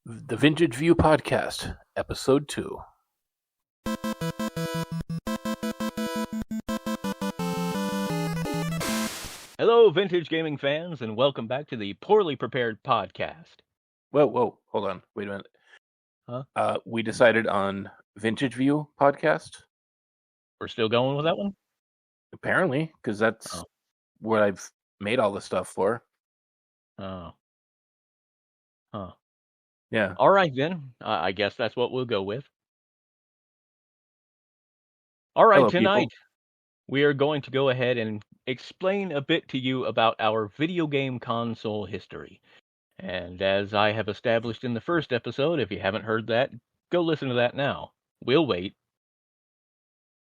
The Vintage View Podcast, Episode 2. Hello, vintage gaming fans, and welcome back to the Poorly Prepared Podcast. Whoa, hold on. Wait a minute. Huh? We decided on Vintage View Podcast, We're still going with that one? apparently, because that's Oh. what I've made all the stuff for. Oh. Huh. Yeah. All right, then. I guess that's what we'll go with. All right, Hello, tonight people. we are going to go ahead and explain a bit to you about our video game console history. And as I have established in the first episode, if you haven't heard that, go listen to that now. We'll wait.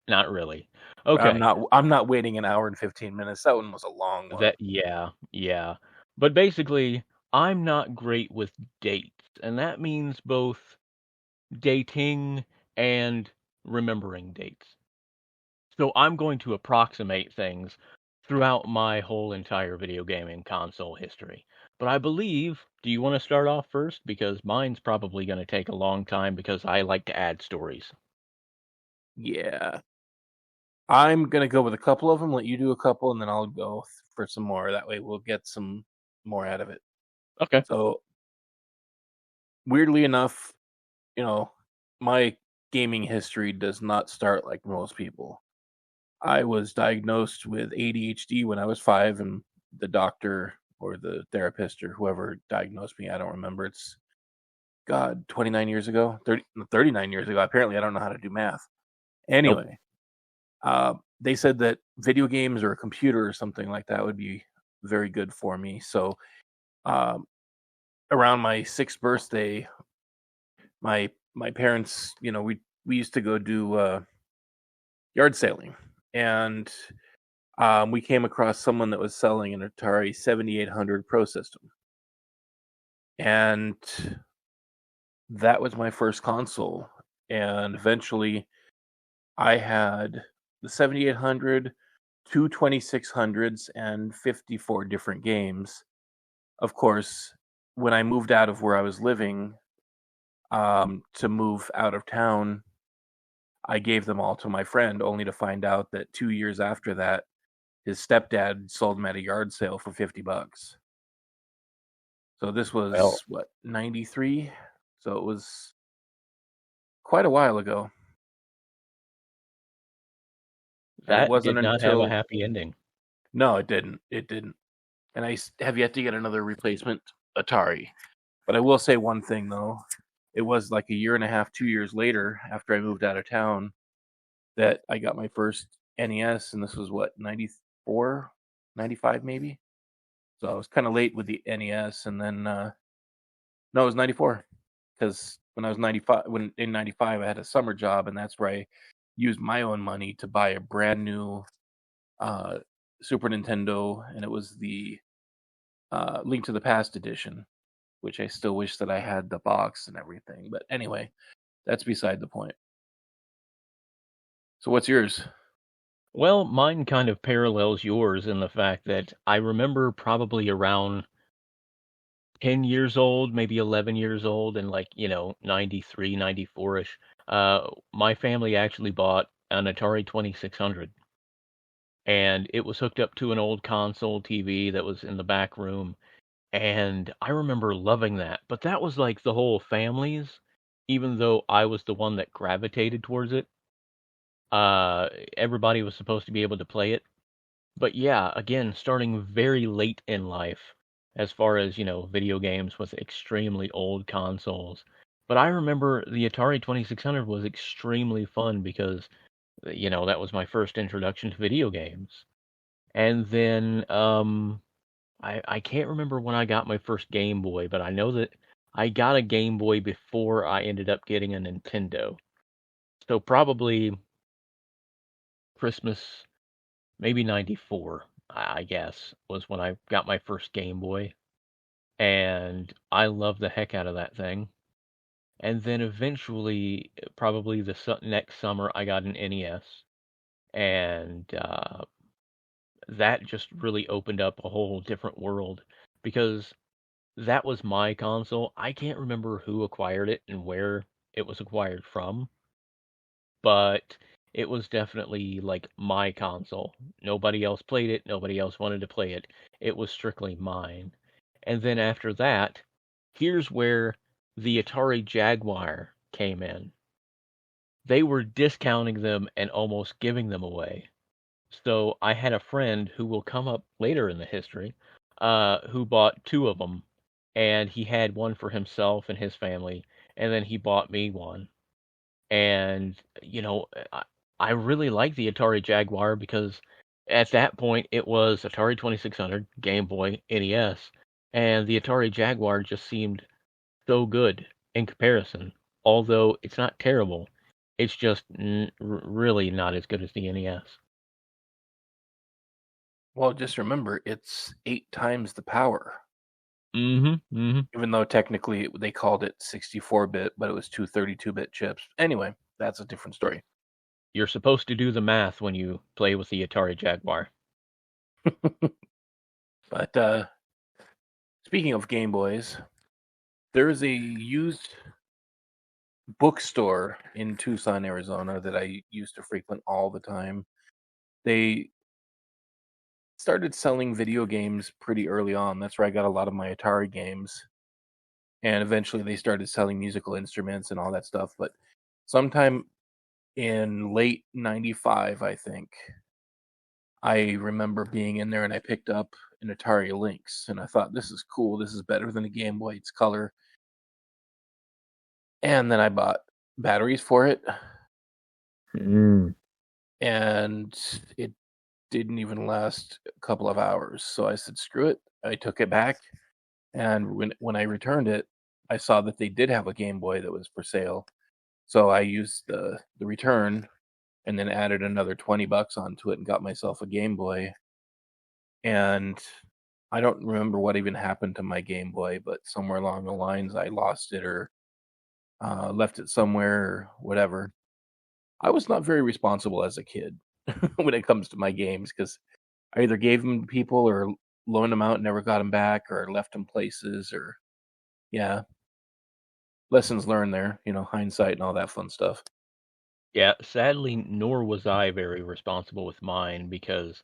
Not really. Okay. I'm not waiting an hour and 15 minutes. That one was a long one. Yeah. But basically, I'm not great with dates, and that means both dating and remembering dates. So I'm going to approximate things throughout my whole entire video gaming console history. But I believe, do you want to start off first? Because mine's probably going to take a long time because I like to add stories. Yeah. I'm going to go with a couple of them, let you do a couple, and then I'll go for some more. That way we'll get some more out of it. Okay. So, weirdly enough, my gaming history does not start like most people. I was diagnosed with ADHD when I was 5, and the doctor or the therapist or whoever diagnosed me, I don't remember. It's, 29 years ago, 39 years ago. Apparently, I don't know how to do math. Anyway, they said that video games or a computer or something like that would be very good for me. So, around my 6th birthday, my parents, we used to go do yard sailing, and we came across someone that was selling an Atari 7800 Pro system, and that was my first console. And eventually, I had the 7800, two 2600s, and 54 different games. Of course, when I moved out of where I was living to move out of town, I gave them all to my friend, only to find out that 2 years after that, his stepdad sold them at a yard sale for $50. So this was, 93? So it was quite a while ago. And it That wasn't did not have a until... happy ending. No, it didn't. And I have yet to get another replacement Atari. But I will say one thing, though. It was like a year and a half, 2 years later, after I moved out of town, that I got my first NES, and this was, 94? 95 maybe? So I was kind of late with the NES, and then, no, it was 94. Because when I was 95, in 95, I had a summer job, and that's where I used my own money to buy a brand new Super Nintendo, and it was the Link to the Past edition, which I still wish that I had the box and everything. But anyway, that's beside the point. So what's yours? Well, mine kind of parallels yours in the fact that I remember probably around 10 years old, maybe 11 years old, and 93, 94-ish. My family actually bought an Atari 2600, and it was hooked up to an old console TV that was in the back room, and I remember loving that. But that was like the whole family's, even though I was the one that gravitated towards it. Everybody was supposed to be able to play it. But yeah, again, starting very late in life, as far as, video games with extremely old consoles. But I remember the Atari 2600 was extremely fun because, that was my first introduction to video games. And then, I can't remember when I got my first Game Boy, but I know that I got a Game Boy before I ended up getting a Nintendo. So probably Christmas, maybe 94, I guess, was when I got my first Game Boy. And I loved the heck out of that thing. And then eventually, probably the next summer, I got an NES. And that just really opened up a whole different world. Because that was my console. I can't remember who acquired it and where it was acquired from, but it was definitely like my console. Nobody else played it, nobody else wanted to play it. It was strictly mine. And then after that, here's where the Atari Jaguar came in. They were discounting them and almost giving them away. So I had a friend who will come up later in the history, who bought two of them, and he had one for himself and his family, and then he bought me one. And I really like the Atari Jaguar because at that point it was Atari 2600, Game Boy, NES, and the Atari Jaguar just seemed so good in comparison. Although it's not terrible, it's just really not as good as the NES. Well, just remember, it's 8 times the power. Mm-hmm. Mm-hmm. Even though technically they called it 64-bit, but it was two 32-bit chips. Anyway, that's a different story. You're supposed to do the math when you play with the Atari Jaguar. But speaking of Game Boys, there's a used bookstore in Tucson, Arizona that I used to frequent all the time. They started selling video games pretty early on. That's where I got a lot of my Atari games. And eventually they started selling musical instruments and all that stuff. But sometime in late 95, I think, I remember being in there and I picked up an Atari Lynx and I thought, this is cool. This is better than a Game Boy. It's color. And then I bought batteries for it Mm. and it didn't even last a couple of hours. So I said, screw it. I took it back. And when I returned it, I saw that they did have a Game Boy that was for sale. So I used the return and then added another $20 onto it and got myself a Game Boy. And I don't remember what even happened to my Game Boy, but somewhere along the lines I lost it or left it somewhere or whatever. I was not very responsible as a kid when it comes to my games because I either gave them to people or loaned them out and never got them back or left them places or yeah, lessons learned there, hindsight and all that fun stuff. Yeah, sadly, nor was I very responsible with mine because,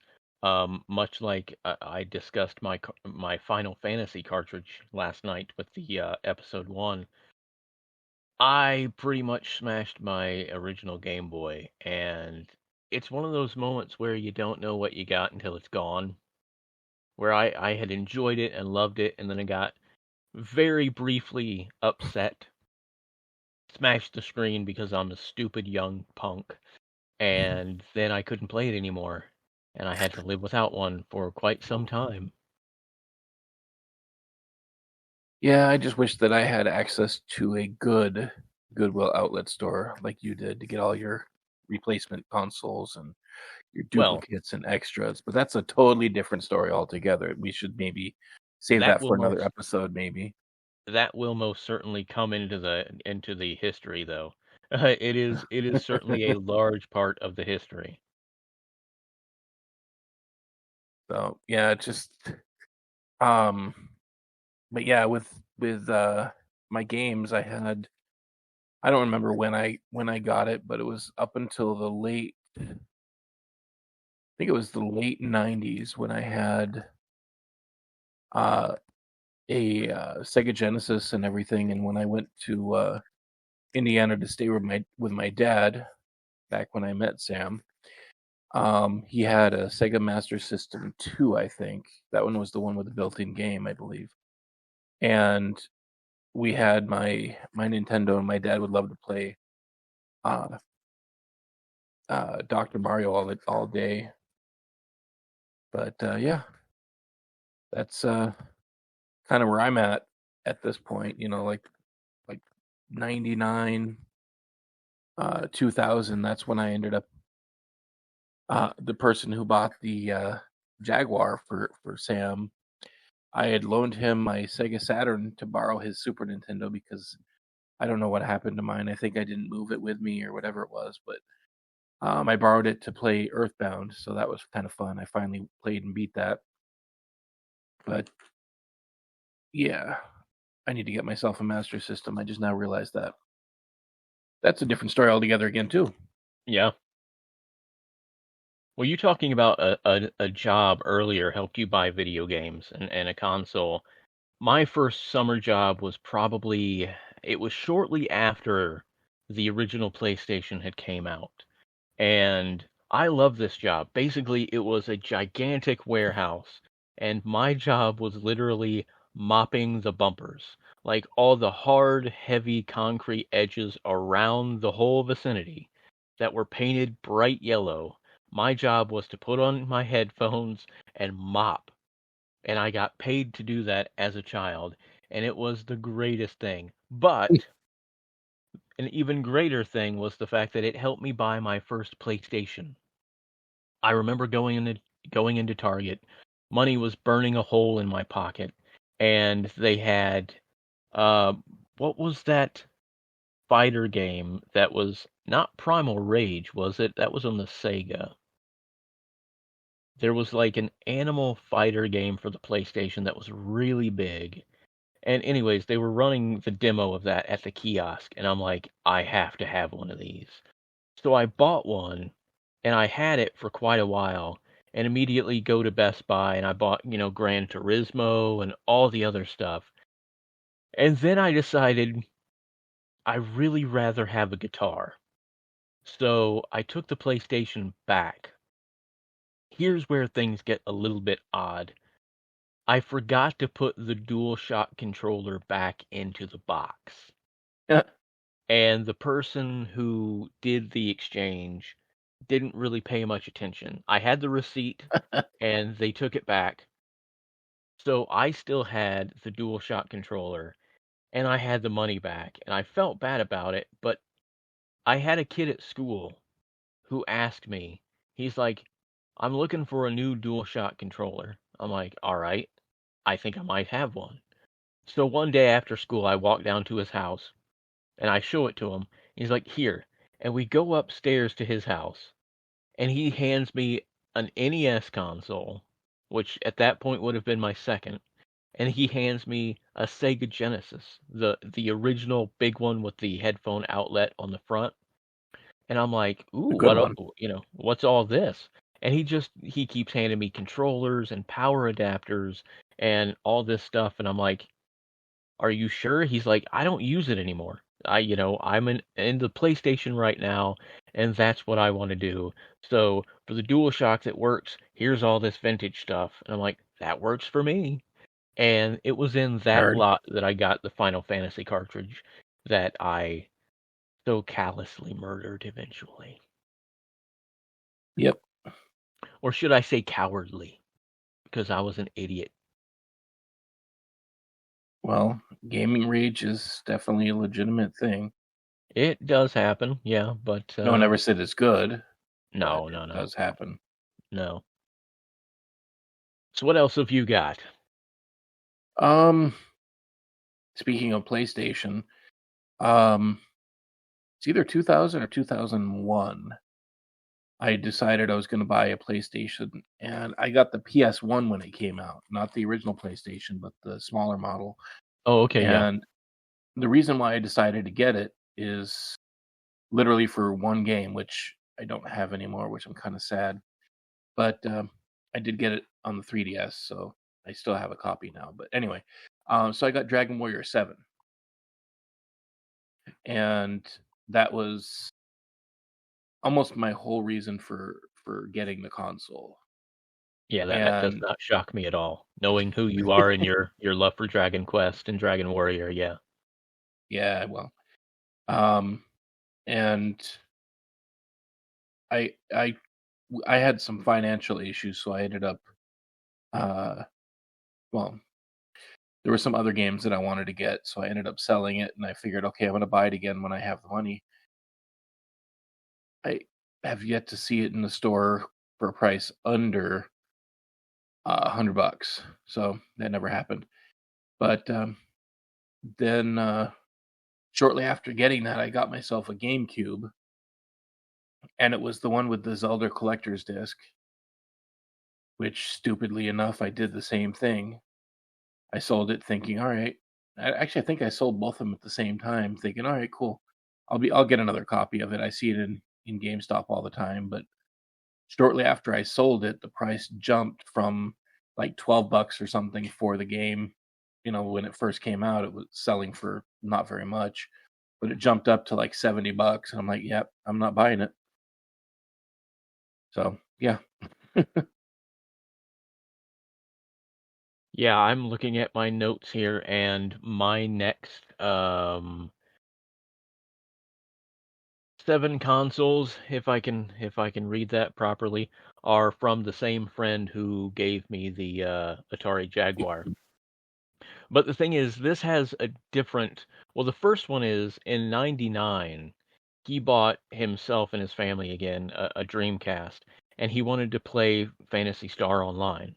much like I discussed my Final Fantasy cartridge last night with the episode one, I pretty much smashed my original Game Boy, and it's one of those moments where you don't know what you got until it's gone. Where I had enjoyed it and loved it, and then I got very briefly upset, smashed the screen because I'm a stupid young punk, and then I couldn't play it anymore, and I had to live without one for quite some time. Yeah, I just wish that I had access to a good Goodwill Outlet store like you did to get all your replacement consoles and your Well, duplicates and extras. But that's a totally different story altogether. We should maybe save that that will for another most episode, maybe. that will most certainly come into the history, though. It is certainly a large part of the history. So yeah, it's just um but yeah, with my games I don't remember when I got it, but it was up until the late I think it was the late 90s when I had uh a Sega Genesis and everything. And when I went to Indiana to stay with my dad back when I met Sam, he had a Sega Master System 2, I think. That one was the one with the built-in game, I believe. And we had my Nintendo, and my dad would love to play uh, Dr. Mario all day. But yeah, that's kind of where I'm at this point. Like 99, 2000. That's when I ended up the person who bought the Jaguar for Sam. I had loaned him my Sega Saturn to borrow his Super Nintendo because I don't know what happened to mine. I think I didn't move it with me or whatever it was, but I borrowed it to play Earthbound, so that was kind of fun. I finally played and beat that. But Yeah, I need to get myself a Master System. I just now realized that. That's a different story altogether again, too. Yeah. Well, you talking about a job earlier helped you buy video games and a console. My first summer job was probably it was shortly after the original PlayStation had came out. And I love this job. Basically, it was a gigantic warehouse, and my job was literally mopping the bumpers. Like all the hard, heavy concrete edges around the whole vicinity that were painted bright yellow. My job was to put on my headphones and mop, and I got paid to do that as a child, and it was the greatest thing. But an even greater thing was the fact that it helped me buy my first PlayStation. I remember going into Target, money was burning a hole in my pocket, and they had uh what was that fighter game that was not Primal Rage, was it? That was on the Sega. There was like an animal fighter game for the PlayStation that was really big. And anyways, they were running the demo of that at the kiosk, and I'm like, I have to have one of these. So I bought one, and I had it for quite a while, and immediately go to Best Buy, and I bought, Gran Turismo and all the other stuff. And then I decided I really rather have a guitar. So I took the PlayStation back. Here's where things get a little bit odd. I forgot to put the DualShock controller back into the box. And the person who did the exchange didn't really pay much attention. I had the receipt and they took it back. So I still had the DualShock controller and I had the money back and I felt bad about it, but I had a kid at school who asked me, he's like, I'm looking for a new DualShock controller. I'm like, all right, I think I might have one. So one day after school, I walk down to his house and I show it to him. He's like, here. And we go upstairs to his house and he hands me an NES console, which at that point would have been my second, and he hands me a Sega Genesis, the original big one with the headphone outlet on the front. And I'm like, A ooh, good one. what's all this? And he keeps handing me controllers and power adapters and all this stuff, and I'm like, are you sure? He's like, I don't use it anymore. I'm in the PlayStation right now, and that's what I want to do. So for the DualShock that works, here's all this vintage stuff. And I'm like, that works for me. And it was in that Hard. lot that I got the Final Fantasy cartridge that I so callously murdered eventually. Yep. Or should I say cowardly? Because I was an idiot. Well, gaming rage is definitely a legitimate thing. It does happen, yeah, but No one ever said it's good, but no, it no, no, does happen. no. So what else have you got? Um, Speaking of PlayStation, um, it's either 2000 or 2001. I decided I was going to buy a PlayStation, and I got the PS1 when it came out, not the original PlayStation, but the smaller model. Oh, okay, yeah. And the reason why I decided to get it is literally for one game, which I don't have anymore, which I'm kind of sad. But I did get it on the 3DS, so I still have a copy now. But anyway, so I got Dragon Warrior 7, and that was almost my whole reason for getting the console. Yeah, that does And not shock me at all. Knowing who you are and your love for Dragon Quest and Dragon Warrior, yeah. yeah, well, um, and I I I had some financial issues, so I ended up uh, well, there were some other games that I wanted to get, so I ended up selling it, and I figured, okay, I'm going to buy it again when I have the money. I have yet to see it in the store for a price under $100, so that never happened. But then shortly after getting that, I got myself a GameCube, and it was the one with the Zelda collector's disc, which stupidly enough, I did the same thing. I sold it thinking, all right. Actually, I think I sold both of them at the same time, thinking, all right, cool. I'll get another copy of it. I see it in GameStop all the time, but shortly after I sold it, the price jumped from like $12 or something for the game. When it first came out, it was selling for not very much, but it jumped up to like $70, and I'm like, yep, I'm not buying it. So yeah. Yeah, I'm looking at my notes here, and my next 7 consoles, if I can read that properly, are from the same friend who gave me the Atari Jaguar. But the thing is, this has a different. Well, the first one is in '99. He bought himself and his family again a Dreamcast, and he wanted to play Phantasy Star Online. Mm.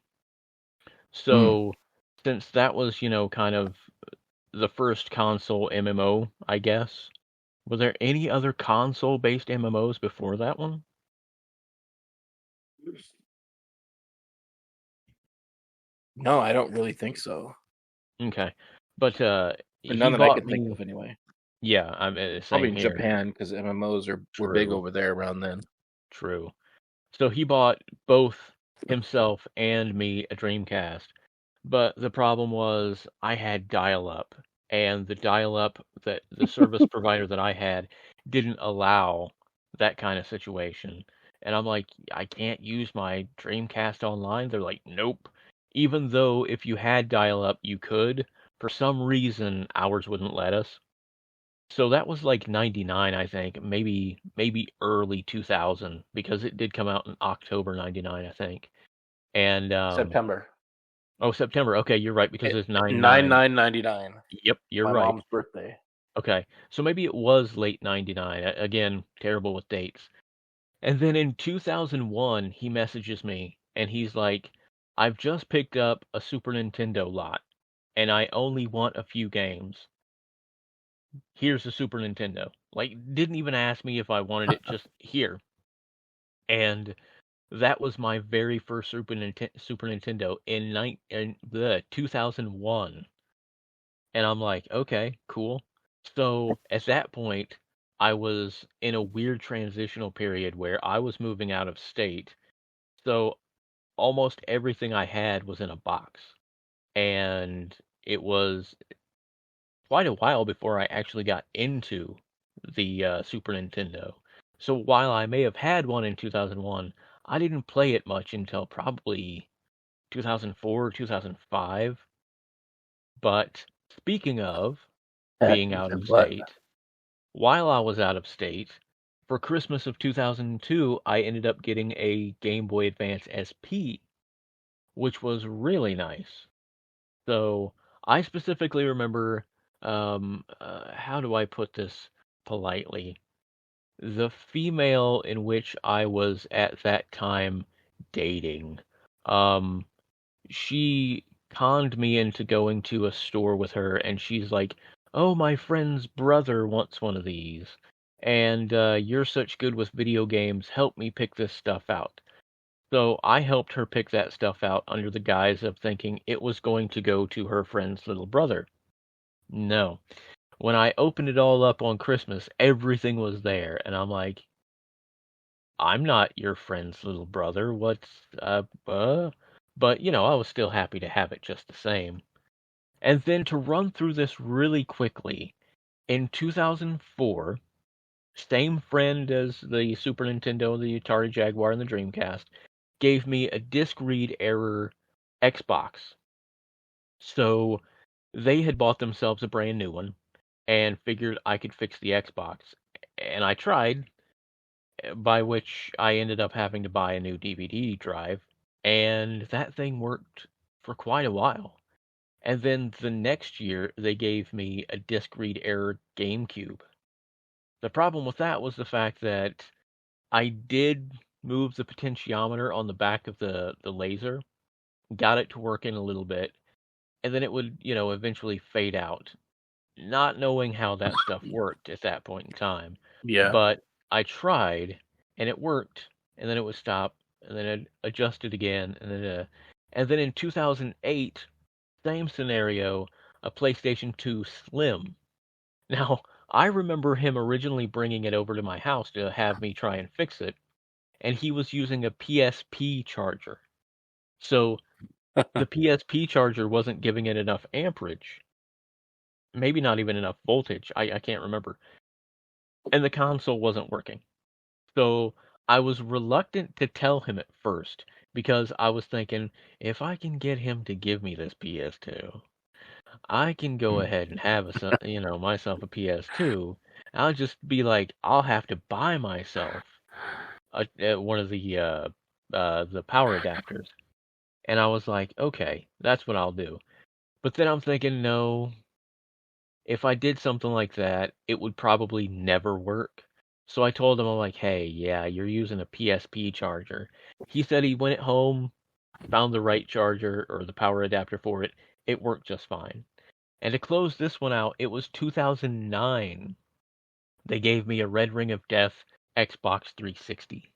So, since that was, kind of the first console MMO, I guess, were there any other console-based MMOs before that one? No, I don't really think so. Okay. But Or he none that I bought could think me. of anyway. Yeah, I'm Probably same in here. Japan because MMOs were big True. over there around then. True. So he bought both himself and me a Dreamcast. But the problem was I had dial-up, and the dial-up that the service provider that I had didn't allow that kind of situation. And I'm like, I can't use my Dreamcast online. They're like, nope. Even though if you had dial-up, you could, for some reason ours wouldn't let us. So that was like 99, I think, maybe early 2000 because it did come out in October 99, I think. And September. oh, September. Okay, you're right because it's 99. 9999. Yep, you're My right. mom's birthday. Okay. So maybe it was late 99. Again, terrible with dates. And then in 2001, he messages me and he's like, "I've just picked up a Super Nintendo lot and I only want a few games. Here's the Super Nintendo." Like, didn't even ask me if I wanted it, just here. And that was my very first Super Nintendo in 2001. And I'm like, okay, cool. So at that point, I was in a weird transitional period where I was moving out of state. So almost everything I had was in a box. And it was quite a while before I actually got into the Super Nintendo. So while I may have had one in 2001, I didn't play it much until probably 2004, 2005. But speaking of being out of But state, while I was out of state, for Christmas of 2002, I ended up getting a Game Boy Advance SP, which was really nice. So I specifically remember, how do I put this politely? The female in which I was at that time dating. Um, she conned me into going to a store with her, and she's like, "Oh, my friend's brother wants one of these, and you're such good with video games. Help me pick this stuff out." So I helped her pick that stuff out under the guise of thinking it was going to go to her friend's little brother. No. When I opened it all up on Christmas, everything was there, and I'm like, I'm not your friend's little brother. What's But I was still happy to have it just the same. And then to run through this really quickly, in 2004, same friend as the Super Nintendo, the Atari Jaguar, and the Dreamcast, gave me a disc read error Xbox. So they had bought themselves a brand new one and figured I could fix the Xbox. And I tried, by which I ended up having to buy a new DVD drive, and that thing worked for quite a while. And then the next year, they gave me a disc read error GameCube. The problem with that was the fact that I did move the potentiometer on the back of the laser, got it to work in a little bit, and then it would, eventually fade out, not knowing how that stuff worked at that point in time. yeah. But I tried, and it worked, and then it would stop, and then it adjusted again, and then in 2008, same scenario, a PlayStation 2 Slim. Now, I remember him originally bringing it over to my house to have me try and fix it, and he was using a PSP charger. So the PSP charger wasn't giving it enough amperage, maybe not even enough voltage. I can't remember. And the console wasn't working. So I was reluctant to tell him at first because I was thinking, if I can get him to give me this PS2, I can go ahead and have myself a PS2. I'll just be like, I'll have to buy myself one of the power adapters. And I was like, okay, that's what I'll do. But then I'm thinking, no, if I did something like that, it would probably never work. So I told him, I'm like, hey, yeah, you're using a PSP charger. He said he went home, found the right charger or the power adapter for it. It worked just fine. And to close this one out, it was 2009. They gave me a Red Ring of Death Xbox 360,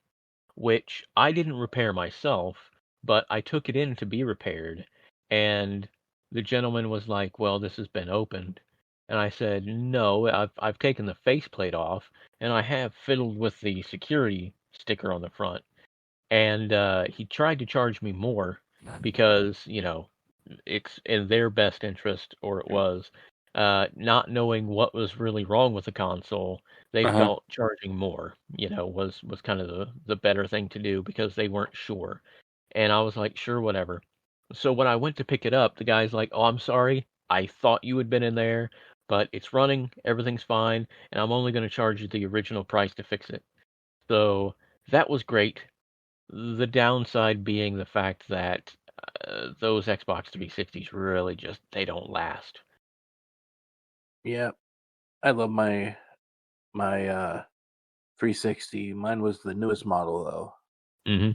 which I didn't repair myself, but I took it in to be repaired. And the gentleman was like, well, this has been opened. And I said, no, I've taken the faceplate off, and I have fiddled with the security sticker on the front. And he tried to charge me more because, it's in their best interest, or it was, not knowing what was really wrong with the console. They Uh-huh. felt charging more, was kind of the better thing to do because they weren't sure. And I was like, sure, whatever. So when I went to pick it up, the guy's like, oh, I'm sorry. I thought you had been in there, but it's running, everything's fine, and I'm only going to charge you the original price to fix it. So that was great. The downside being the fact that those Xbox 360s really just they don't last. Yeah, I love my 360. Mine was the newest model though, Hmm.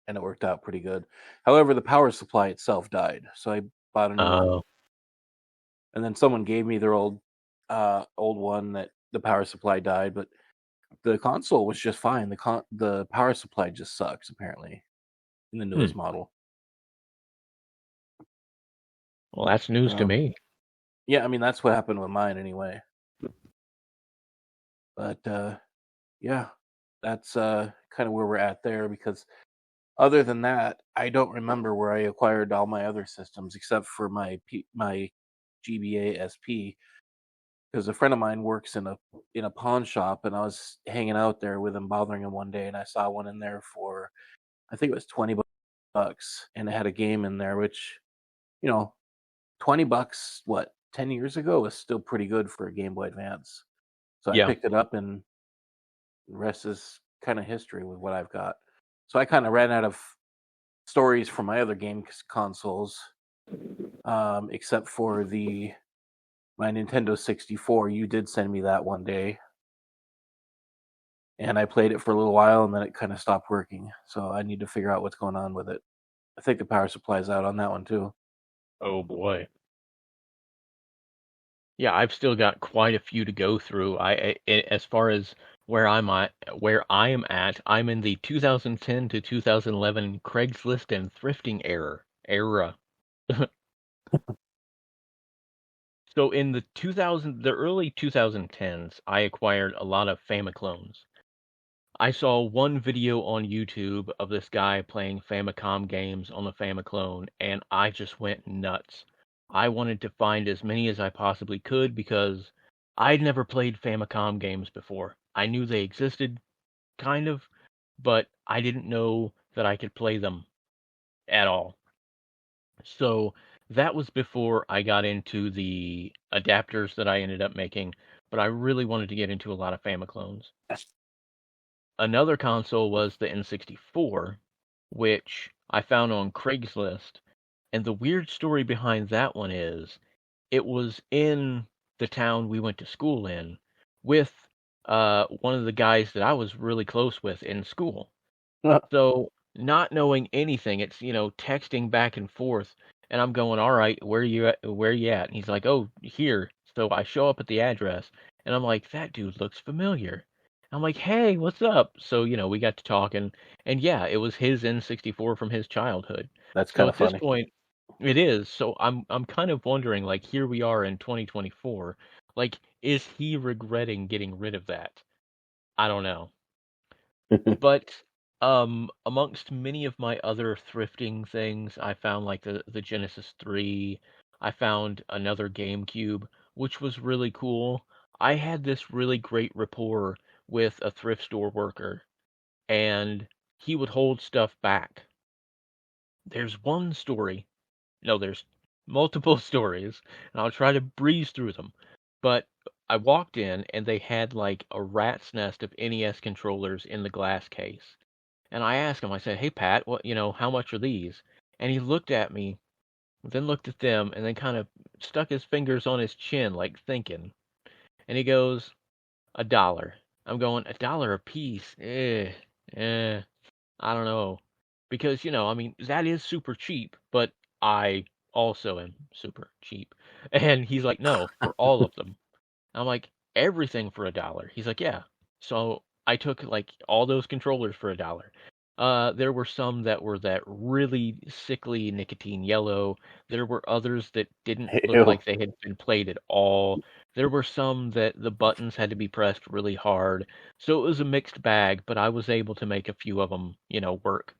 and it worked out pretty good. However, the power supply itself died, so I bought a new one. Oh, And then someone gave me their old one that the power supply died, but the console was just fine. The power supply just sucks apparently in the hmm. newest model. Well, that's news to So me. yeah, I mean that's what happened with mine anyway. But yeah, that's kind of where we're at there because other than that, I don't remember where I acquired all my other systems except for my GBA SP because a friend of mine works in a pawn shop and I was hanging out there with him, bothering him one day, and I saw one in there for I think it was $20, and it had a game in there, which you know, $20 what 10 years ago was still pretty good for a Game Boy Advance. So I Yeah. picked it up, and the rest is kind of history with what I've got. So I kind of ran out of stories for my other game consoles, except for the my Nintendo 64. You did send me that one day, and I played it for a little while, and then it kind of stopped working. So I need to figure out what's going on with it. I think the power supply's out on that one too. Oh boy. Yeah, I've still got quite a few to go through. As far as where I am at, I'm in the 2010 to 2011 Craigslist and thrifting era. So in the early 2010s, I acquired a lot of Famiclones. I saw one video on YouTube of this guy playing Famicom games on the Famiclone, and I just went nuts. I wanted to find as many as I possibly could because I'd never played Famicom games before. I knew they existed, kind of, but I didn't know that I could play them at all. So that was before I got into the adapters that I ended up making, but I really wanted to get into a lot of Famiclones. Another console was the N64, which I found on Craigslist. And the weird story behind that one is it was in the town we went to school in with one of the guys that I was really close with in school. So not knowing anything, it's texting back and forth, and I'm going, all right, where you at? Where you at? And he's like, oh, here. So I show up at the address, and I'm like, that dude looks familiar. I'm like, hey, what's up? So we got to talking, and yeah, it was his N64 from his childhood. That's So kind of at this funny. point, It is. So I'm kind of wondering, like, here we are in 2024. Like, is he regretting getting rid of that? I don't know. But amongst many of my other thrifting things, I found like the Genesis 3. I found another GameCube, which was really cool. I had this really great rapport with a thrift store worker, and he would hold stuff back. There's one story. No, there's multiple stories, and I'll try to breeze through them. But I walked in and they had like a rat's nest of NES controllers in the glass case. And I asked him, I said, "Hey Pat, how much are these?" And he looked at me, then looked at them, and then kind of stuck his fingers on his chin, like thinking. And he goes, $1. I'm going, $1 a piece. I don't know. Because, I mean, that is super cheap, but I also am super cheap. And he's like, no, for all of them. I'm like, everything for $1. He's like, yeah. So I took like all those controllers for $1. There were some that were that really sickly nicotine yellow. There were others that didn't look Ew. like they had been played at all. There were some that the buttons had to be pressed really hard. So it was a mixed bag, but I was able to make a few of them, work.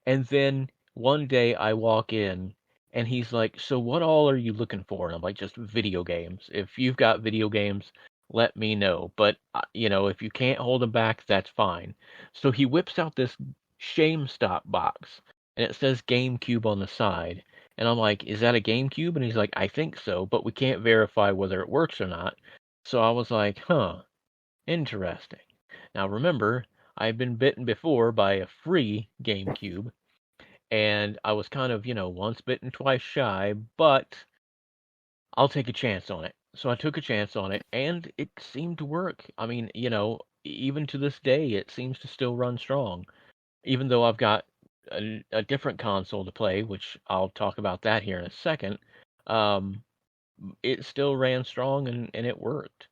And then one day I walk in and he's like, "So what all are you looking for?" And I'm like, "Just video games. If you've got video games, let me know. But, if you can't hold them back, that's fine." So he whips out this Shame Stop box and it says GameCube on the side. And I'm like, "Is that a GameCube?" And he's like, "I think so, but we can't verify whether it works or not." So I was like, huh, interesting. Now remember, I've been bitten before by a free GameCube and I was kind of, once bitten, twice shy, but I'll take a chance on it. So I took a chance on it, and it seemed to work. I mean, even to this day, it seems to still run strong, even though I've got a different console to play, which I'll talk about that here in a second. Um, it still ran strong and it worked.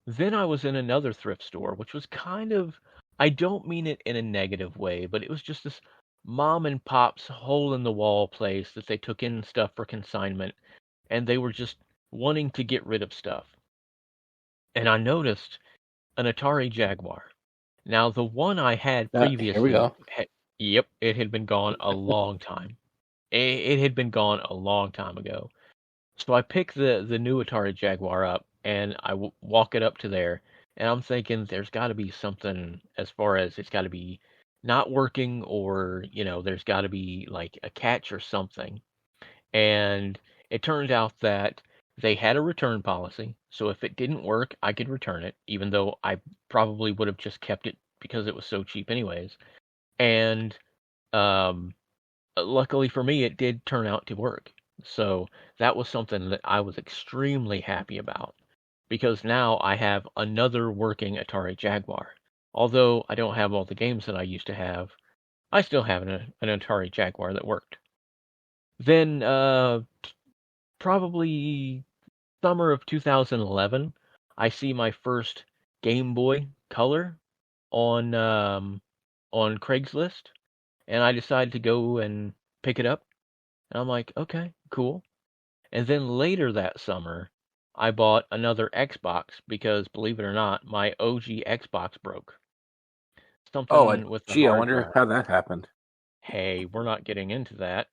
Then I was in another thrift store, which was kind of, I don't mean it in a negative way, but it was just this mom and pop's hole in the wall place that they took in stuff for consignment and they were just wanting to get rid of stuff. And I noticed an Atari Jaguar. Now, the one I had Here we previously, go. yep, it had been gone a long time. It had been gone a long time ago. So I pick the new Atari Jaguar up and walk it up to there, and I'm thinking there's got to be something as far as it's got to be not working, or there's got to be like a catch or something. And it turned out that they had a return policy, so if it didn't work, I could return it, even though I probably would have just kept it because it was so cheap anyways. And um, luckily for me, it did turn out to work. So that was something that I was extremely happy about because now I have another working Atari Jaguar. Although I don't have all the games that I used to have, I still have an Atari Jaguar that worked. Then, probably summer of 2011, I see my first Game Boy Color on on Craigslist, and I decided to go and pick it up. And I'm like, okay, cool. And then later that summer, I bought another Xbox because, believe it or not, my OG Xbox broke. Oh, Something with the gee, I hard wonder drive. how that happened. Hey, we're not getting into that.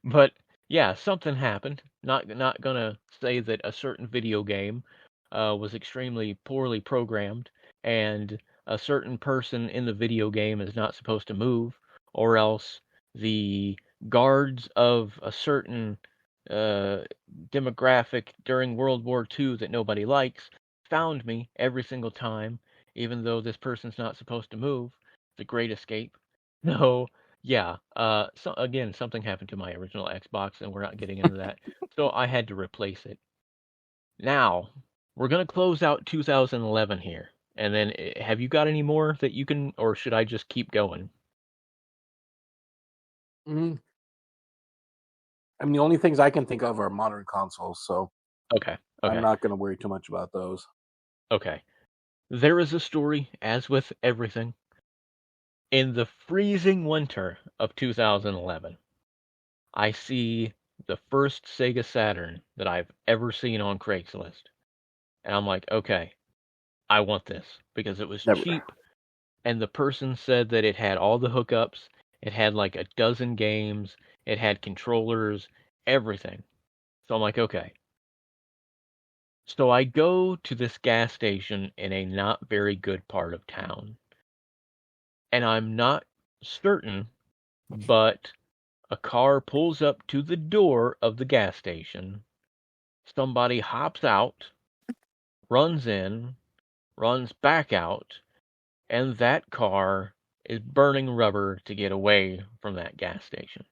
But yeah, something happened. Not gonna say that a certain video game was extremely poorly programmed, and a certain person in the video game is not supposed to move, or else the guards of a certain uh, demographic during World War II that nobody likes found me every single time, even though this person's not supposed to move. The Great Escape. No, yeah. So again, something happened to my original Xbox, and we're not getting into that. So I had to replace it. Now we're gonna close out 2011 here, and then have you got any more that you can, or should I just keep going? Mm, I mean, the only things I can think of are modern consoles, so Okay, I'm okay, not going to worry too much about those. okay. There is a story, as with everything, in the freezing winter of 2011. I see the first Sega Saturn that I've ever seen on Craigslist. And I'm like, okay, I want this because it was Never. cheap. And the person said that it had all the hookups. It had like a dozen games. It had controllers, everything. So I'm like, okay. So I go to this gas station in a not very good part of town. And I'm not certain, but a car pulls up to the door of the gas station. Somebody hops out, runs in, runs back out, and that car is burning rubber to get away from that gas station.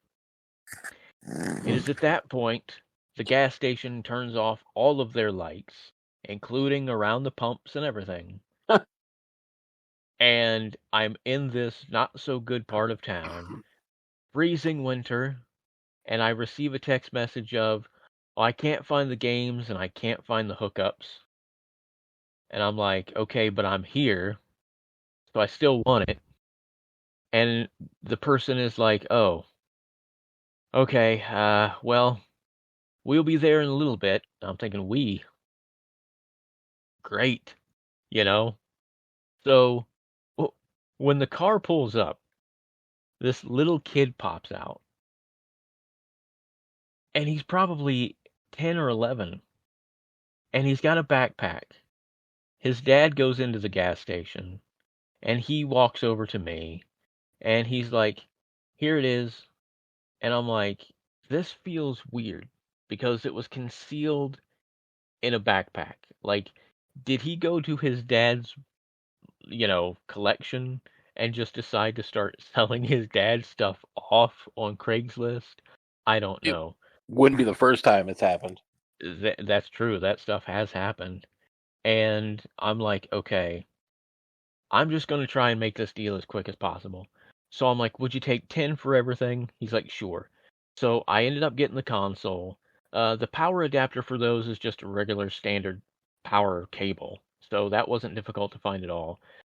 It is at that point the gas station turns off all of their lights, including around the pumps and everything. And I'm in this not so good part of town, freezing winter, and I receive a text message of, oh, I can't find the games and I can't find the hookups. And I'm like, okay, but I'm here, so I still want it. And the person is like, oh, okay, well, we'll be there in a little bit. I'm thinking, great, you know? So when the car pulls up, this little kid pops out, and he's probably 10 or 11, and he's got a backpack. His dad goes into the gas station, and he walks over to me, and he's like, here it is. And I'm like, this feels weird because it was concealed in a backpack. Like, did he go to his dad's, collection and just decide to start selling his dad's stuff off on Craigslist? I don't It know. wouldn't be the first time it's happened. That's true. That stuff has happened. And I'm like, okay, I'm just going to try and make this deal as quick as possible. So I'm like, would you take 10 for everything? He's like, sure. So I ended up getting the console. The power adapter for those is just a regular standard power cable. So that wasn't difficult to find at all.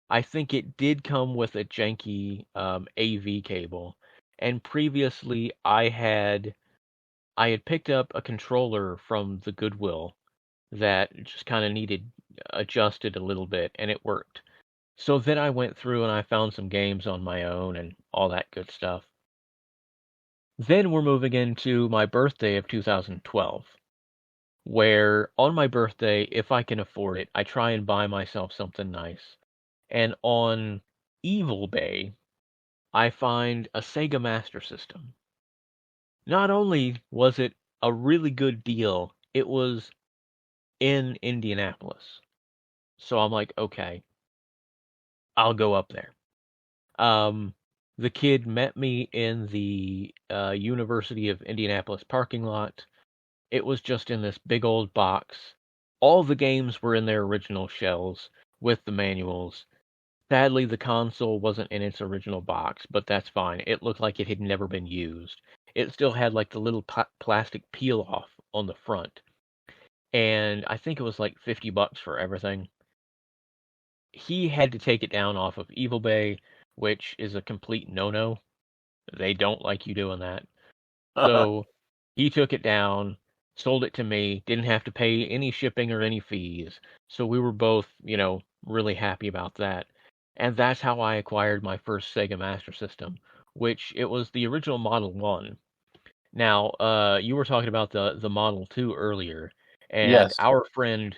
I think it did come with a janky AV cable. And previously I had picked up a controller from the Goodwill that just kind of needed adjusted a little bit and it worked. So then I went through and I found some games on my own and all that good stuff. Then we're moving into my birthday of 2012, where on my birthday, if I can afford it, I try and buy myself something nice. And on Evil Bay, I find a Sega Master System. Not only was it a really good deal, it was in Indianapolis. So I'm like, okay, I'll go up there. Um, the kid met me in the University of Indianapolis parking lot. It was just in this big old box. All the games were in their original shells with the manuals. Sadly, the console wasn't in its original box, but that's fine. It looked like it had never been used. It still had like the little plastic peel off on the front. And I think it was like $50 for everything. He had to take it down off of Evil Bay, which is a complete no-no. They don't like you doing that. So he took it down, sold it to me, didn't have to pay any shipping or any fees. So we were both, really happy about that. And that's how I acquired my first Sega Master System, which it was the original Model 1. Now, you were talking about the Model 2 earlier, and Yes. our friend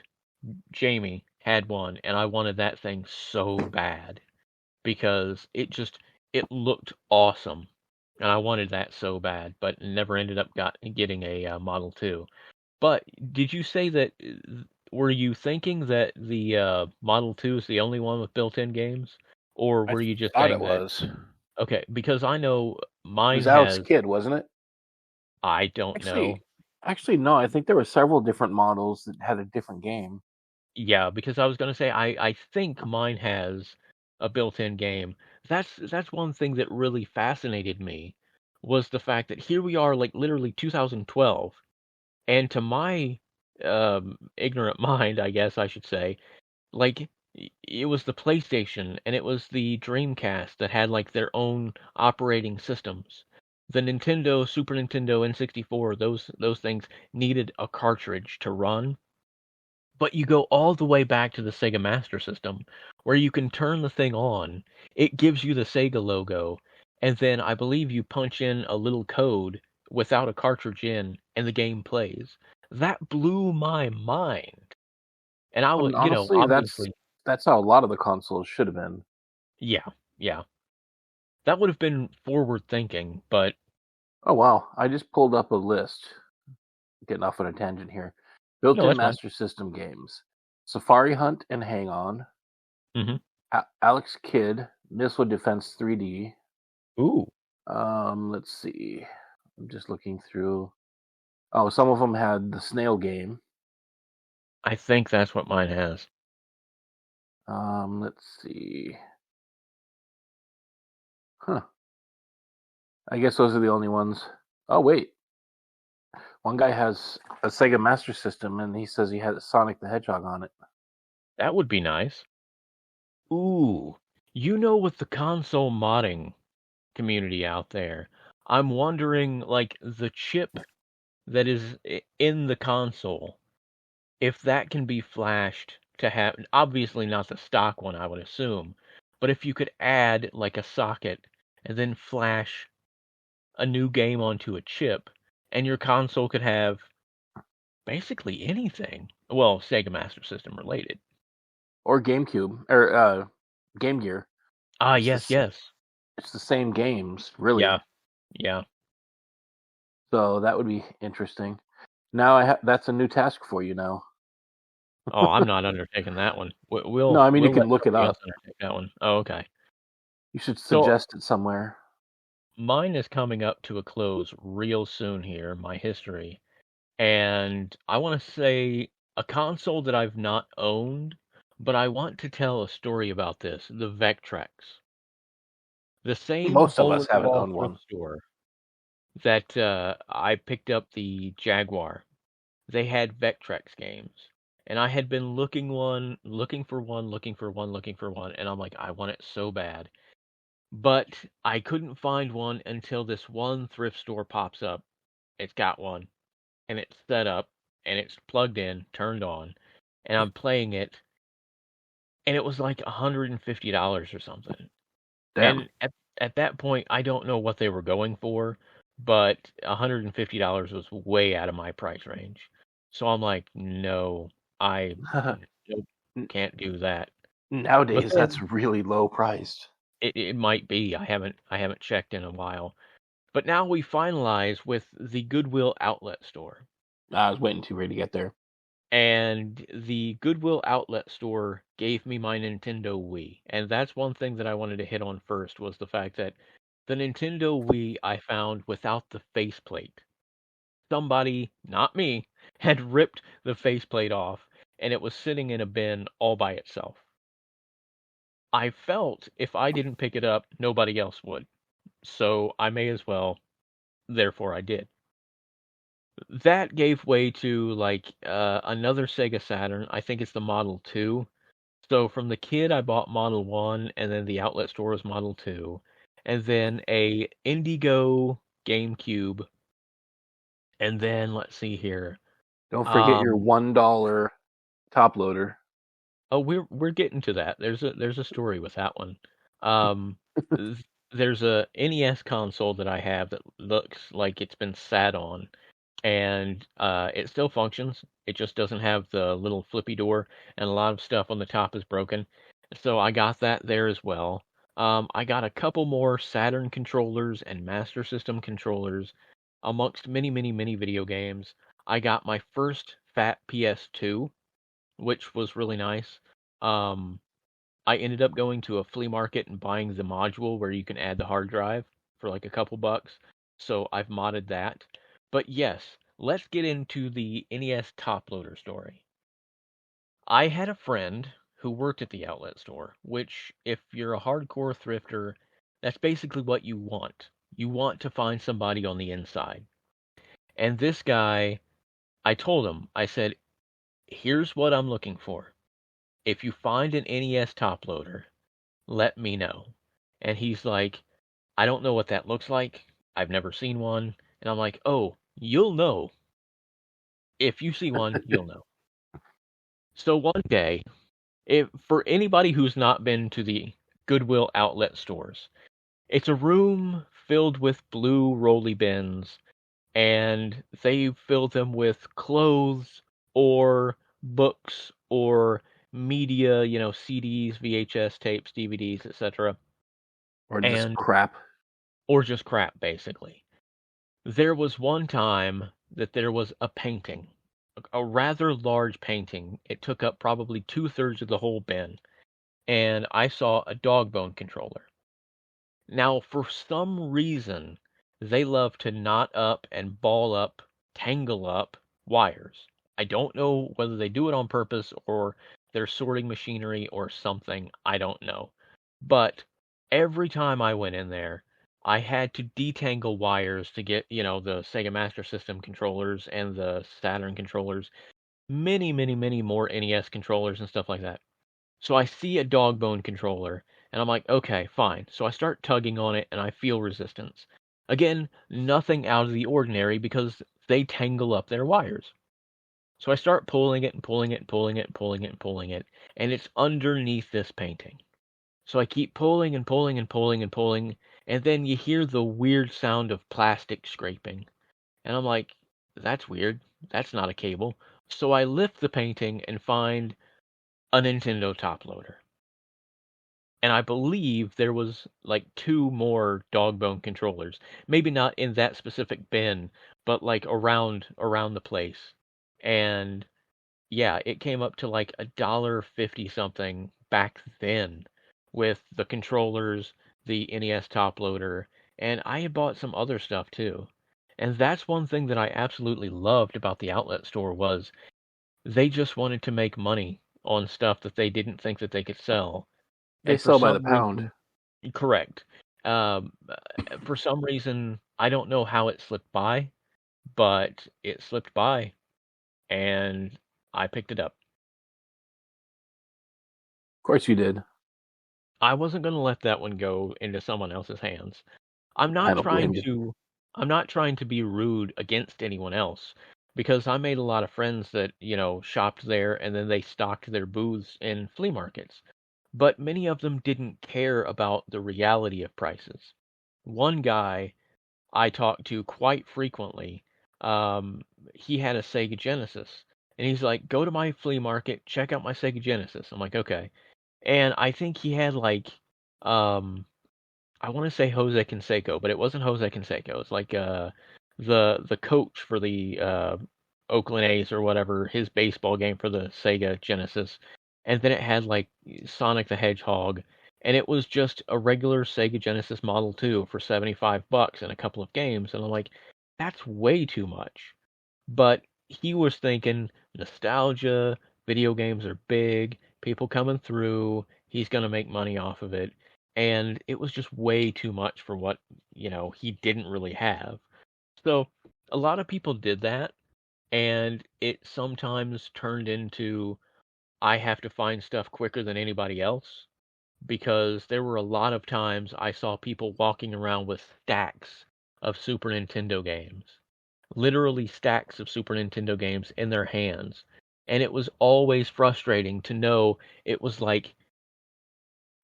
Jamie had one, and I wanted that thing so bad because it looked awesome, and I wanted that so bad, but never ended up getting a Model 2. But did you say that? Were you thinking that the Model 2 is the only one with built-in games, or I were you just thought it saying that? was. It Okay, because I know mine was Alex has. Kidd, wasn't it? I don't know. Actually, no. I think there were several different models that had a different game. Yeah, because I was gonna say I think mine has a built-in game. That's one thing that really fascinated me was the fact that here we are like literally 2012, and to my ignorant mind, I guess I should say, like it was the PlayStation and it was the Dreamcast that had like their own operating systems. The Nintendo, Super Nintendo, N64, those things needed a cartridge to run. But you go all the way back to the Sega Master System, where you can turn the thing on. It gives you the Sega logo, and then I believe you punch in a little code without a cartridge in, and the game plays. That blew my mind. And I And would, honestly, obviously, that's how a lot of the consoles should have been. yeah, yeah. That would have been forward thinking, but Oh wow, I just pulled up a list. Getting off on a tangent here. no, Built-in that's fine. Master System games: Safari Hunt and Hang On, Hmm. Alex Kidd, Missile Defense 3D. Ooh, Let's see. I'm just looking through. Oh, some of them had the snail game. I think that's what mine has. Let's see. Huh. I guess those are the only ones. Oh wait, one guy has a Sega Master System, and he says he has Sonic the Hedgehog on it. That would be nice. Ooh, with the console modding community out there, I'm wondering, like, the chip that is in the console, if that can be flashed to have, obviously not the stock one, I would assume, but if you could add, like, a socket and then flash a new game onto a chip, and your console could have basically anything. Well, Sega Master System related. Or GameCube or Game Gear. Ah, It's yes, the yes. it's the same games, really. Yeah, yeah. So that would be interesting. Now that's a new task for you now. Oh, I'm not undertaking that one. No, I mean you We'll let can look it somebody else up. undertake that one. Oh, okay. You should So suggest it somewhere. mine is coming up to a close real soon here, my history. And I want to say a console that I've not owned, but I want to tell a story about this, the Vectrex. The same Most of hole us in the haven't wall owned thrift one. store that I picked up the Jaguar. They had Vectrex games. And I had been looking for one, and I'm like, I want it so bad. But I couldn't find one until this one thrift store pops up. It's got one, and it's set up, and it's plugged in, turned on, and I'm playing it, and it was like $150 or something. Damn. And at that point, I don't know what they were going for, but $150 was way out of my price range. So I'm like, no, I nope, can't do that. But Nowadays, that's then really low priced. it might be. I haven't checked in a while. But now we finalize with the Goodwill Outlet store. I was waiting too ready to get there. And the Goodwill Outlet store gave me my Nintendo Wii. And that's one thing that I wanted to hit on first was the fact that the Nintendo Wii I found without the faceplate. Somebody, not me, had ripped the faceplate off and it was sitting in a bin all by itself. I felt if I didn't pick it up, nobody else would. So I may as well, therefore I did. That gave way to like another Sega Saturn. I think it's the Model 2. So from the kid, I bought Model 1, and then the outlet store was Model 2, and then a Indigo GameCube, and then let's see here. Don't forget your Um, $1 top loader. oh, we're getting to that. There's a story with that one. Um, there's a NES console that I have that looks like it's been sat on, and it still functions. It just doesn't have the little flippy door, and a lot of stuff on the top is broken. So I got that there as well. I got a couple more Saturn controllers and Master System controllers, amongst many, many, many video games. I got my first fat PS2, which was really nice. Um, I ended up going to a flea market and buying the module where you can add the hard drive for like a couple bucks. So I've modded that. But yes, let's get into the NES Toploader story. I had a friend who worked at the outlet store, which, if you're a hardcore thrifter, that's basically what you want. You want to find somebody on the inside. And this guy, I told him, I said, here's what I'm looking for. If you find an NES Toploader, let me know. And he's like, I don't know what that looks like. I've never seen one. And I'm like, oh, you'll know. If you see one, you'll know. So one day, if for anybody who's not been to the Goodwill Outlet stores, it's a room filled with blue rolly bins, and they fill them with clothes or books or media, CDs, VHS tapes, DVDs, etc., Or just and crap. or just crap, basically. There was one time that there was a painting, a rather large painting. It took up probably 2/3 of the whole bin, and I saw a dog bone controller. Now, for some reason, they love to knot up and ball up, tangle up wires. I don't know whether they do it on purpose or they're sorting machinery or something. I don't know. But every time I went in there, I had to detangle wires to get, the Sega Master System controllers and the Saturn controllers, many, many, many more NES controllers and stuff like that. So I see a dog bone controller, and I'm like, okay, fine. So I start tugging on it, and I feel resistance. Again, nothing out of the ordinary because they tangle up their wires. So I start pulling it and pulling it and pulling it and pulling it and pulling it, and it's underneath this painting. So I keep pulling and pulling and pulling and pulling, and then you hear the weird sound of plastic scraping. And I'm like, that's weird. That's not a cable. So I lift the painting and find a Nintendo Toploader. And I believe there was like two more dog bone controllers. Maybe not in that specific bin, but like around the place. And yeah, it came up to like $1.50 something back then with the controllers, the NES top loader, and I had bought some other stuff too. And that's one thing that I absolutely loved about the outlet store was they just wanted to make money on stuff that they didn't think that they could sell. They And for sell by the some pound. reason, correct. Um, for some reason, I don't know how it slipped by, but it slipped by, and I picked it up. Of course you did. I wasn't going to let that one go into someone else's hands. I'm I not don't trying blame you. to I'm not trying to be rude against anyone else because I made a lot of friends that, shopped there and then they stocked their booths in flea markets. But many of them didn't care about the reality of prices. One guy I talked to quite frequently, um, he had a Sega Genesis. And he's like, go to my flea market, check out my Sega Genesis. I'm like, okay. And I think he had like, um, I want to say Jose Canseco, but it wasn't Jose Canseco. It's like the coach for the Oakland A's or whatever, his baseball game for the Sega Genesis. And then it had like Sonic the Hedgehog, and it was just a regular Sega Genesis Model 2 for $75 and a couple of games. And I'm like, that's way too much. But he was thinking nostalgia, video games are big, people coming through, he's going to make money off of it. And it was just way too much for what, he didn't really have. So a lot of people did that, and it sometimes turned into I have to find stuff quicker than anybody else because there were a lot of times I saw people walking around with stacks of Super Nintendo games, literally stacks of Super Nintendo games in their hands. And it was always frustrating to know it was like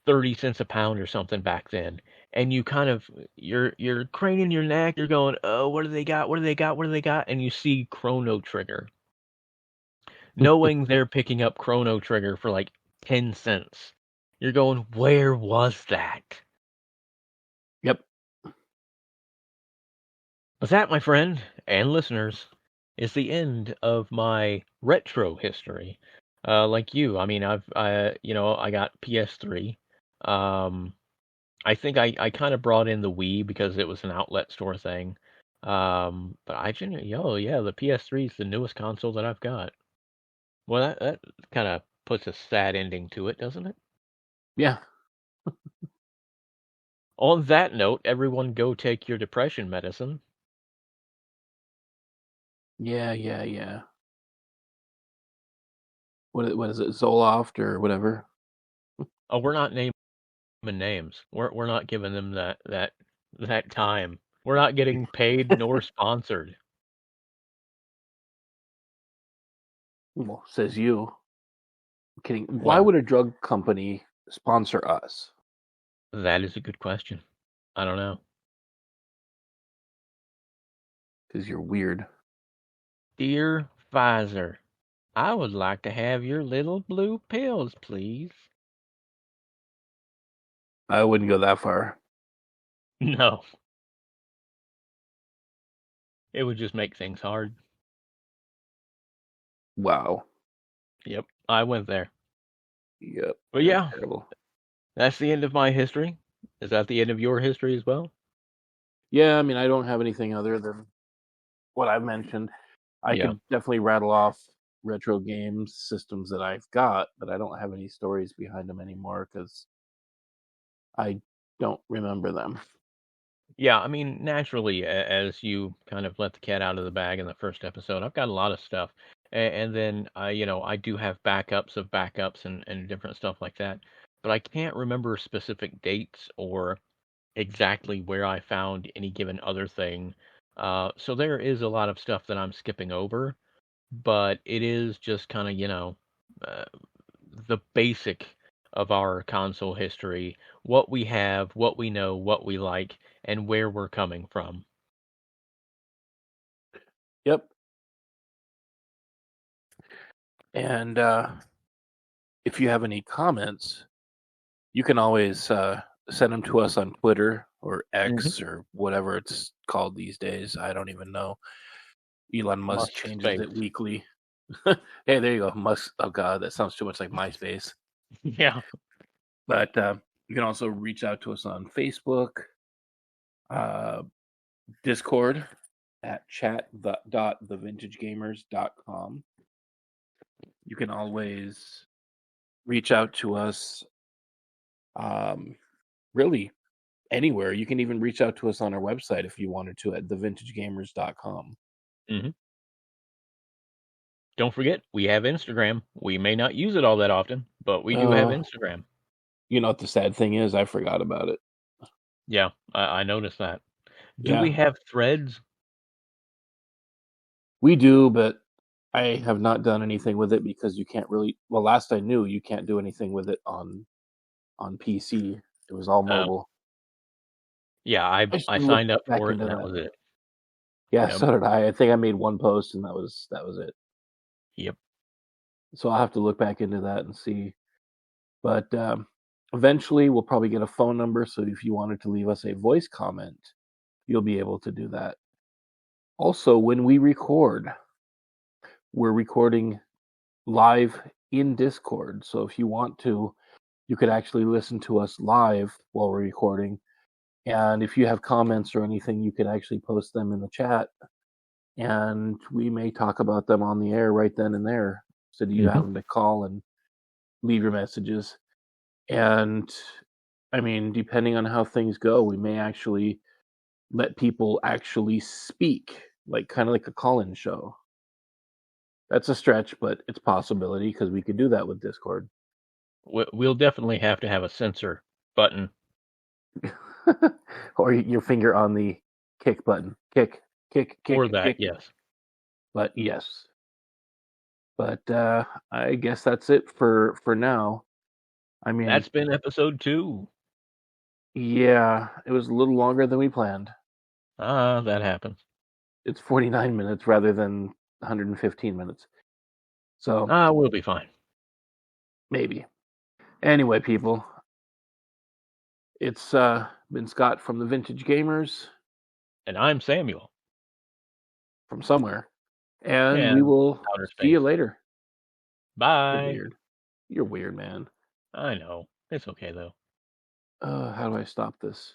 30 cents a pound or something back then. And you kind of you're craning your neck, you're going, "Oh, what do they got? What do they got? What do they got?" And you see Chrono Trigger. Knowing they're picking up Chrono Trigger for like 10 cents. You're going, "Where was that?" Yep. But that, my friend and listeners, is the end of my retro history. Like you, I mean, I got PS3. Um, I think I kind of brought in the Wii because it was an outlet store thing. But yeah, the PS3 is the newest console that I've got. Well, that kind of puts a sad ending to it, doesn't it? Yeah. On that note, everyone go take your depression medicine. Yeah. Yeah. Yeah. What is it? Zoloft or whatever. Oh, we're not naming names. We're not giving them that time. We're not getting paid nor sponsored. Well, says you. I'm kidding. Why Well, would a drug company sponsor us? that is a good question. I don't know. Because you're weird. Dear Pfizer, I would like to have your little blue pills, please. I wouldn't go that far. No, it would just make things hard. Wow. Yep, I went there. Yep. But That's yeah, terrible. that's the end of my history. Is that the end of your history as well? Yeah, I mean, I don't have anything other than what I've mentioned. I Yeah. could definitely rattle off retro games systems that I've got, but I don't have any stories behind them anymore because I don't remember them. Yeah, I mean, naturally, as you kind of let the cat out of the bag in the first episode, I've got a lot of stuff. And then, I do have backups of backups and different stuff like that. But I can't remember specific dates or exactly where I found any given other thing. So there is a lot of stuff that I'm skipping over, but it is just kind of, uh, the basic of our console history, what we have, what we know, what we like, and where we're coming from. Yep. And if you have any comments, you can always send them to us on Twitter or Hmm. X or whatever it's called these days. I don't even know. Elon Musk Musk changes space. it weekly. Hey, there you go. Musk. Oh, God, that sounds too much like MySpace. Yeah. But you can also reach out to us on Facebook, uh, Discord at chat.thevintagegamers.com. You can always reach out to us really anywhere. You can even reach out to us on our website if you wanted to at thevintagegamers.com. Hmm. Don't forget, we have Instagram. We may not use it all that often, but we do have Uh, Instagram. you know what the sad thing is? I forgot about it. Yeah, I noticed that. Do we Yeah, have threads? we do, but I have not done anything with it because you can't really. Well, last I knew, you can't do anything with it on PC. It was all Uh, mobile. yeah, I I should I look signed up back for it into and that that. was it. Yeah, Yep. so did I. I think I made one post and that was it. Yep. So I'll have to look back into that and see. But eventually, we'll probably get a phone number. So if you wanted to leave us a voice comment, you'll be able to do that. Also, when we record, we're recording live in Discord. So if you want to, you could actually listen to us live while we're recording. And if you have comments or anything, you could actually post them in the chat and we may talk about them on the air right then and there instead of you Hmm. having to call and leave your messages. And I mean, depending on how things go, we may actually let people actually speak, like kind of like a call-in show. That's a stretch, but it's a possibility because we could do that with Discord. We'll definitely have to have a censor button Or your finger on the kick button. Kick, kick, for kick, that. kick. Yes. But yes. But I guess that's it for now. I mean, That's been episode 2. yeah, it was a little longer than we planned. Ah, that happens. It's 49 minutes rather than 115 minutes. So Ah, we'll be fine. maybe. Anyway, people, it's been Scott from the Vintage Gamers And I'm Samuel. from somewhere, and we And will outer see you space. later. You're Bye. weird. You're weird, man. I know. It's okay though. How do I stop this?